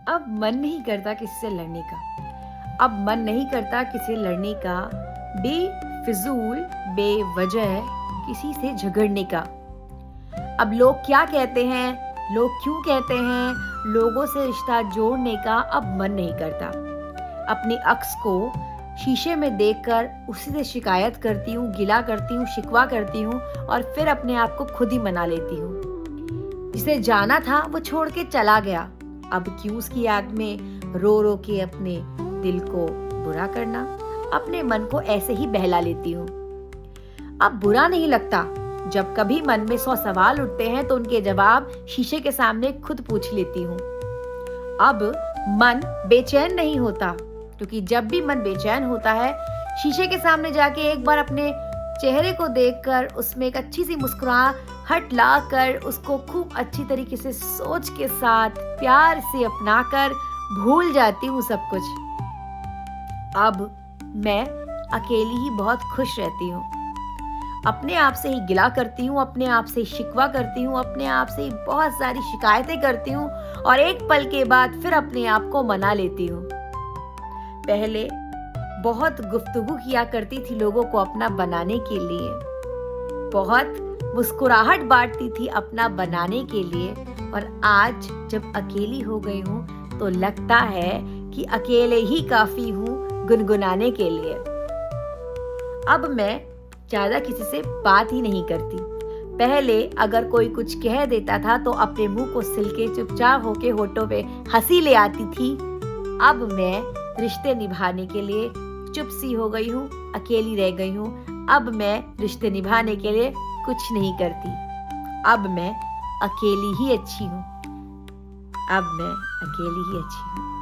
अब मन नहीं करता किसी से लड़ने का। अब मन नहीं करता किसी से लड़ने का, बेफिजूल बेवजह किसी से झगड़ने का। अब लोग क्या कहते हैं, लोग क्यों कहते हैं, लोगों से रिश्ता जोड़ने का अब मन नहीं करता। अपने अक्स को शीशे में देखकर उसी से शिकायत करती हूँ, गिला करती हूँ, शिकवा करती हूँ और फिर अपने आप को खुद ही मना लेती हूँ। जिसे जाना था वो छोड़ के चला गया, अब क्यों उसकी याद में रो रो के अपने दिल को बुरा करना। अपने मन को ऐसे ही बहला लेती हूँ। अब बुरा नहीं लगता जब कभी मन में 100 सवाल उठते हैं तो उनके जवाब शीशे के सामने खुद पूछ लेती हूँ। अब मन बेचैन नहीं होता, क्योंकि जब भी मन बेचैन होता है शीशे के सामने जाके एक बार अपने चेहरे को देखकर उसमें एक अच्छी सी मुस्कुराहट लाकर उसको खूब अच्छी तरीके से सोच के साथ प्यार से अपनाकर भूल जाती हूँ सब कुछ। अब मैं अकेली ही बहुत खुश रहती हूँ। अपने आप से ही गिला करती हूँ, अपने आप से शिकवा करती हूँ, अपने आप से ही बहुत सारी शिकायतें करती हूँ और एक पल के बाद फिर अपने आप को मना लेती हूँ। पहले बहुत गुफ्तगू किया करती थी लोगों को अपना बनाने के लिए, बहुत मुस्कुराहट बांटती थी अपना बनाने के लिए, और आज जब अकेली हो गई हूँ तो लगता है कि अकेले ही काफी हूँ गुनगुनाने के लिए। अब मैं ज्यादा किसी से बात ही नहीं करती। पहले अगर कोई कुछ कह देता था तो अपने मुंह को सिल के चुपचाप होके होठों पे हंसी ले आती थी। अब मैं रिश्ते निभाने के लिए चुप सी हो गई हूँ, अकेली रह गई हूँ। अब मैं रिश्ते निभाने के लिए कुछ नहीं करती। अब मैं अकेली ही अच्छी हूँ। अब मैं अकेली ही अच्छी हूँ।